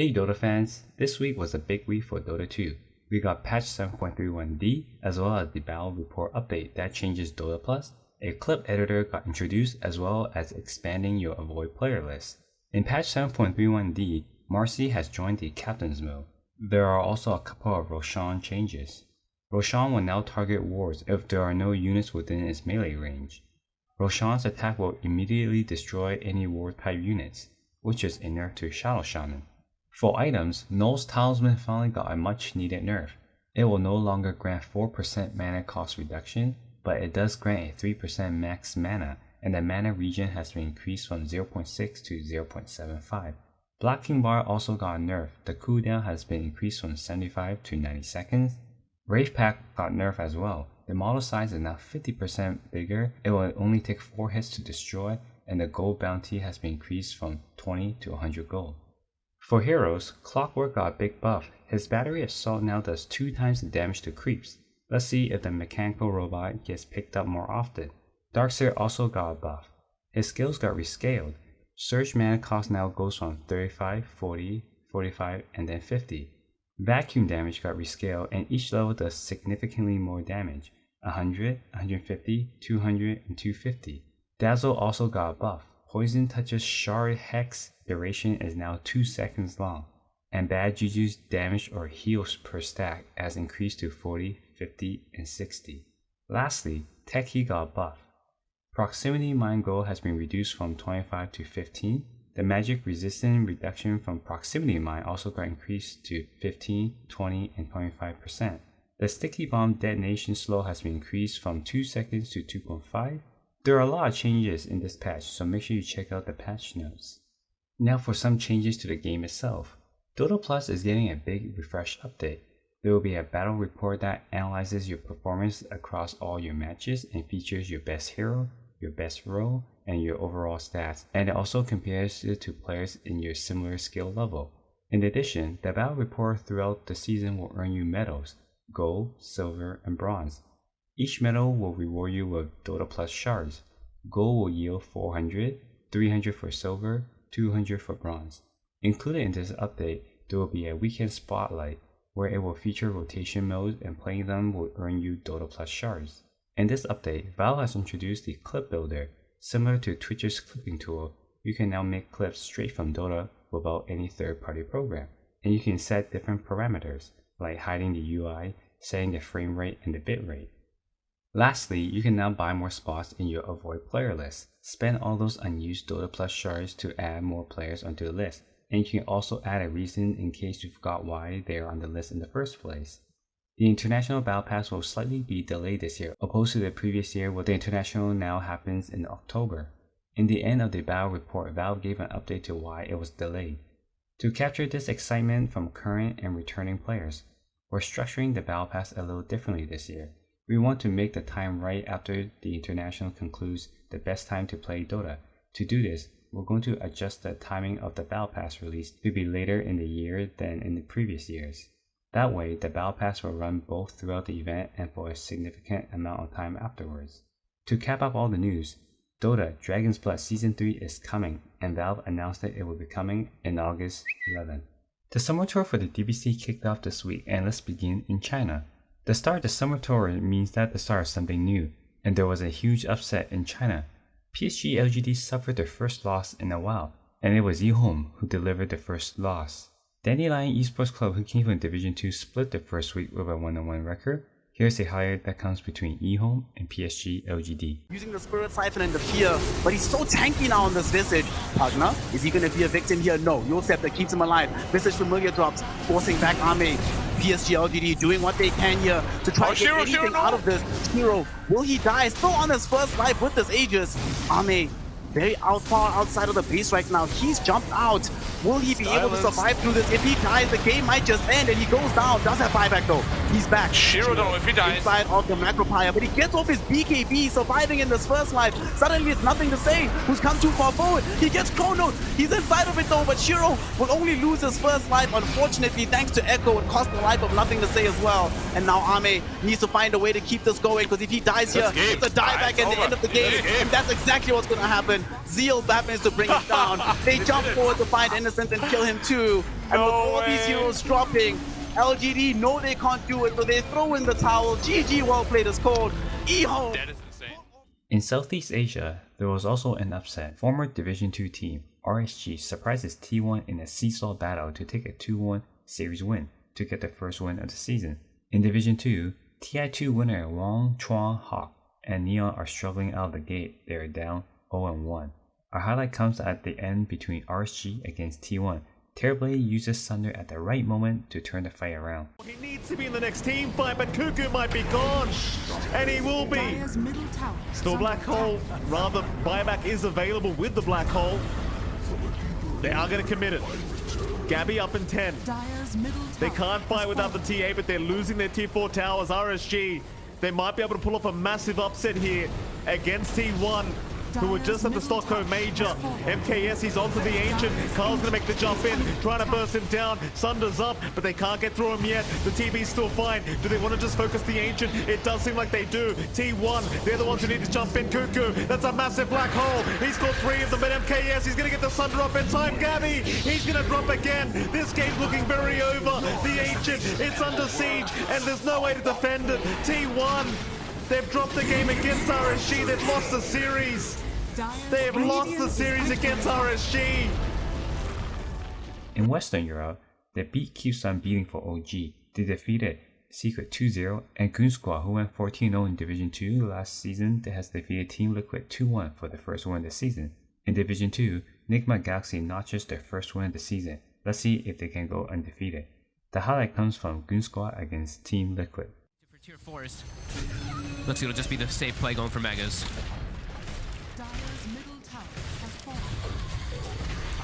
Hey Dota fans, this week was a big week for Dota 2. We got patch 7.31D as well as the battle report update that changes Dota Plus. A clip editor got introduced as well as expanding your avoid player list. In patch 7.31D, Marci has joined the captain's mode. There are also a couple of Roshan changes. Roshan will now target wards if there are no units within its melee range. Roshan's attack will immediately destroy any ward type units, which is inert to Shadow Shaman. For items, Null's Talisman finally got a much needed nerf. It will no longer grant 4% mana cost reduction, but it does grant a 3% max mana, and the mana regen has been increased from 0.6 to 0.75. Black King Bar also got a nerf. The cooldown has been increased from 75 to 90 seconds. Wraith Pack got nerf as well. The model size is now 50% bigger, it will only take 4 hits to destroy, and the gold bounty has been increased from 20 to 100 gold. For heroes, Clockwork got a big buff. His battery assault now does 2 times the damage to creeps. Let's see if the mechanical robot gets picked up more often. Darkseer also got a buff. His skills got rescaled. Surge mana cost now goes from 35, 40, 45, and then 50. Vacuum damage got rescaled and each level does significantly more damage. 100, 150, 200, and 250. Dazzle also got a buff. Poison Touch's Shard Hex duration is now 2 seconds long, and Bad Juju's damage or heals per stack has increased to 40, 50, and 60. Lastly, Techies got a buff. Proximity Mine Goal has been reduced from 25 to 15. The magic resistance reduction from Proximity Mine also got increased to 15, 20, and 25%. The Sticky Bomb detonation slow has been increased from 2 seconds to 2.5. There are a lot of changes in this patch, so make sure you check out the patch notes. Now for some changes to the game itself. Dota Plus is getting a big refresh update. There will be a battle report that analyzes your performance across all your matches and features your best hero, your best role, and your overall stats, and it also compares it to players in your similar skill level. In addition, the battle report throughout the season will earn you medals, gold, silver, and bronze. Each medal will reward you with Dota Plus shards. Gold will yield 400, 300 for silver, 200 for bronze. Included in this update, there will be a weekend spotlight where it will feature rotation modes and playing them will earn you Dota Plus shards. In this update, Valve has introduced the Clip Builder. Similar to Twitch's clipping tool, you can now make clips straight from Dota without any third-party program. And you can set different parameters, like hiding the UI, setting the frame rate and the bitrate. Lastly, you can now buy more spots in your avoid player list. Spend all those unused Dota Plus shards to add more players onto the list, and you can also add a reason in case you forgot why they are on the list in the first place. The International Battle Pass will slightly be delayed this year, opposed to the previous year where the International now happens in October. In the end of the battle report, Valve gave an update to why it was delayed. To capture this excitement from current and returning players, we're structuring the Battle Pass a little differently this year. We want to make the time right after the International concludes the best time to play Dota. To do this, we're going to adjust the timing of the Battle Pass release to be later in the year than in the previous years. That way, the Battle Pass will run both throughout the event and for a significant amount of time afterwards. To cap up all the news, Dota Dragon's Blood Season 3 is coming, and Valve announced that it will be coming in August 11. The summer tour for the DBC kicked off this week, and let's begin in China. The start of the summer tour means that the start of something new, and there was a huge upset in China. PSG.LGD suffered their first loss in a while, and it was Yihome who delivered the first loss. Dandelion Esports Club, who came from Division 2, split the first week with a 1-1 record. Here's a highlight that comes between Yihome and PSG.LGD. Using the Spirit Siphon and the Fear, but he's so tanky now on this Visage. Pugna, is he going to be a victim here? No, Yosef keeps him alive. Visage Familiar drops, forcing back Ame. PSG.LGD doing what they can here to try to get anything out of this. Shiro, will he die? Still on his first life with this Aegis. Ame, very far outside of the base right now. He's jumped out. Will he be able to survive through this? If he dies, the game might just end and he goes down. Does have buyback though. He's back. Shiro though, if he dies. Inside of the Macropire, but he gets off his BKB, surviving in this first life. Suddenly it's nothing to say. Who's come too far forward? He gets chronoed. He's inside of it though, but Shiro will only lose his first life. Unfortunately, thanks to Echo, it cost the life of nothing to say as well. And now Ame needs to find a way to keep this going, because if he dies here, it's a dieback at the end of the game. And that's exactly what's going to happen. happen. Zeal happens to bring it down. They jump forward to find Innocent and kill him too. And with all these heroes dropping, LGD know they can't do it, so they throw in the towel. GG, well played is called. E-home. In Southeast Asia, there was also an upset. Former Division 2 team RSG surprises T1 in a seesaw battle to take a 2-1 series win to get the first win of the season. In Division 2, TI2 winner Wang Chuan Hawk and Neon are struggling out of the gate. They are down 0-1. Our highlight comes at the end between RSG against T1. Terrorblade uses Sunder at the right moment to turn the fight around. He needs to be in the next team fight, but Cuckoo might be gone. And he will be. Still Black Hole, rather buyback is available with the Black Hole. They are going to commit it. Gabby up in 10. They can't fight without the TA, but they're losing their T4 towers. RSG, they might be able to pull off a massive upset here against T1, who were just at the Stockholm Major. MKS, he's onto the Ancient. Carl's gonna make the jump in, trying to burst him down. Sunder's up, but they can't get through him yet. The TB's still fine. Do they want to just focus the Ancient? It does seem like they do. T1, they're the ones who need to jump in. Cuckoo, that's a massive black hole. He's got 3 of them, but MKS, he's gonna get the Sunder up in time. Gabby, he's gonna drop again. This game's looking very over. The Ancient, it's under siege, and there's no way to defend it. T1, they've dropped the game against RSG. They've lost the series. They have lost the series against RSG. In Western Europe, they beat Q-Sun beating for OG. They defeated Secret 2-0 and Goon Squad, who went 14-0 in Division 2 last season. They has defeated Team Liquid 2-1 for the first win of the season. In Division 2, Nigma Galaxy notches their first win of the season. Let's see if they can go undefeated. The highlight comes from Goon Squad against Team Liquid. For tier 4s. Looks like it'll just be the safe play going for Megas.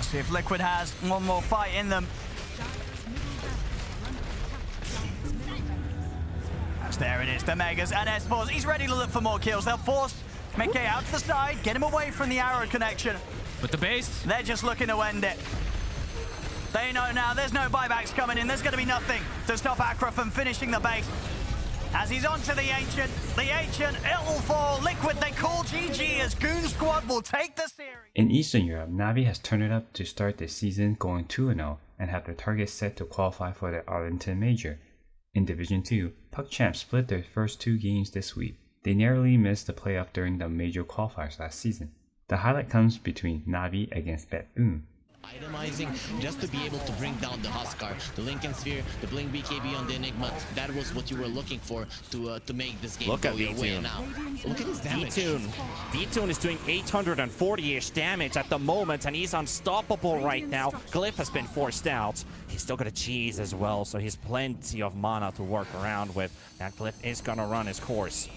See if Liquid has one more fight in them. As there it is, the Megas and S4s. He's ready to look for more kills. They'll force Mickey out to the side, get him away from the arrow connection. With the base, they're just looking to end it. They know now there's no buybacks coming in. There's going to be nothing to stop Accra from finishing the base. As he's onto the Ancient, it will fall. Liquid, they call GG as Goon Squad will take the series. In Eastern Europe, Navi has turned it up to start the season going 2-0 and have their target set to qualify for the Arlington Major. In Division 2, PUCCHAMP split their first 2 games this week. They narrowly missed the playoff during the major qualifiers last season. The highlight comes between Navi against BetBoom. Itemizing just to be able to bring down the Huskar, the Lincoln Sphere, the Blink BKB on the Enigma. That was what you were looking for to make this game go your way now. Look at his damage. D-Tune is doing 840-ish damage at the moment, and he's unstoppable right now. Glyph has been forced out. He's still got a cheese as well, so he's plenty of mana to work around with. That Glyph is gonna run his course.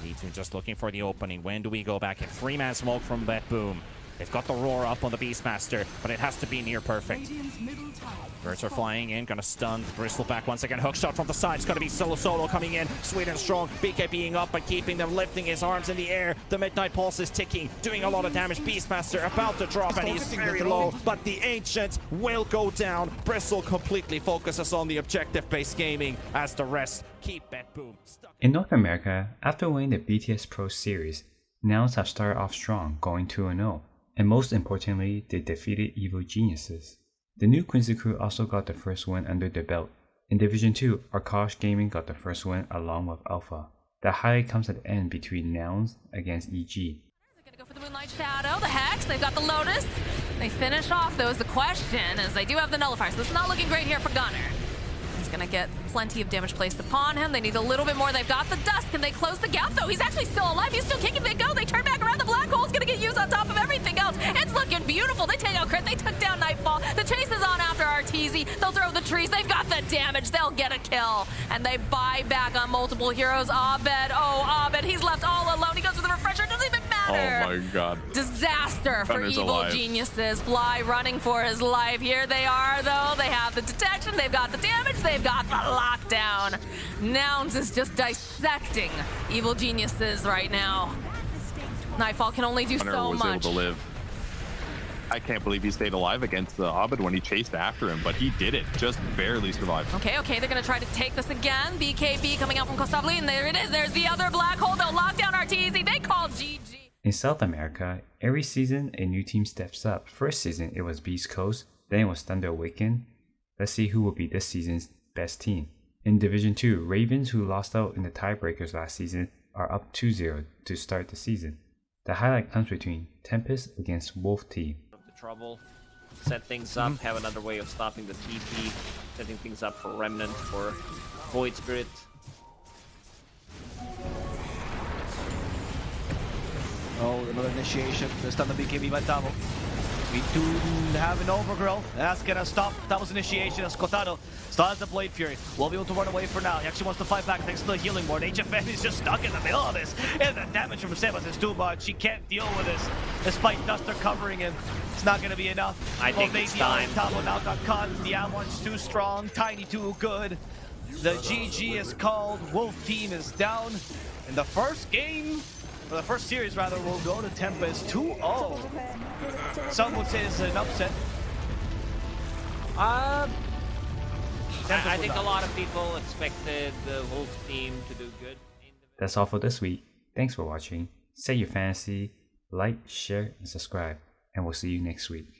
D-Tune just looking for the opening. When do we go back in? 3-man smoke from BetBoom. They've got the roar up on the Beastmaster, but it has to be near perfect. Birds are flying in, gonna stun Bristol back once again. Hook shot from the side, it's gonna be Solo coming in. Sweet and strong, BK being up and keeping them, lifting his arms in the air. The Midnight Pulse is ticking, doing a lot of damage. Beastmaster about to drop, and he's very low, but the Ancient will go down. Bristol completely focuses on the objective-based gaming as the rest keep BetBoom stuck. In North America, after winning the BTS Pro Series, Nouns have started off strong, going 2-0. And most importantly, they defeated Evil Geniuses. The new Quincy crew also got the first win under their belt. In Division 2, Arkosh Gaming got the first win along with Alpha. The highlight comes at the end between Nouns against EG. They're gonna go for the Moonlight Shadow, the Hex, they've got the Lotus. They finish off those. The question is they do have the Nullifier, so it's not looking great here for Gunner. He's gonna get plenty of damage placed upon him. They need a little bit more. They've got the Dusk. Can they close the gap though? He's actually still alive. He's still kicking. They go. They turn back around. The Black Hole's gonna get used on top of everything else. It's looking beautiful. They take out Crit. They took down Nightfall. The chase is on after Arteezy. They'll throw the trees. They've got the damage. They'll get a kill. And they buy back on multiple heroes. Abed, he's left all alone. He goes with the refresher. It doesn't even matter. Oh my god. Disaster for Evil Geniuses. Fly running for his life. Here they are though. They have the detection. They've got the damage. They've got the lockdown. Nouns is just dissecting Evil Geniuses right now. Nightfall can only do so much. Able to live. I can't believe he stayed alive against Abed when he chased after him, but he did it. Just barely survived. Okay, they're gonna try to take this again. BKB coming out from Kostavli, and there it is. There's the other Black Hole. They'll lock down Arteezy. They call GG. In South America, every season a new team steps up. First season it was Beast Coast, then it was Thunder Awaken. Let's see who will be this season's best team. In Division 2, Ravens, who lost out in the tiebreakers last season, are up 2-0 to start the season. The highlight comes between Tempest against Wolf Team. The trouble, set things up, have another way of stopping the TP, setting things up for Remnant, for Void Spirit. Oh, another initiation. This time the BKB by double. We do have an overgrowth. That's gonna stop. That was initiation as Kotaro still has the Blade Fury. Will be able to run away for now. He actually wants to fight back thanks to the healing ward. HFN is just stuck in the middle of this. And the damage from Sebas is too much. She can't deal with this. Despite Duster covering him, it's not gonna be enough. I think it's time. Tabo now got caught. The Avalanche too strong. Tiny too good. The GG is called. Wolf Team is down. In the first game, or the first series rather, will go to Tempest 2-0. Some would say this is an upset. I think a lot of people expected the Wolf team to do good. That's all for this week. Thanks for watching. Say your fantasy, like, share, and subscribe, and we'll see you next week.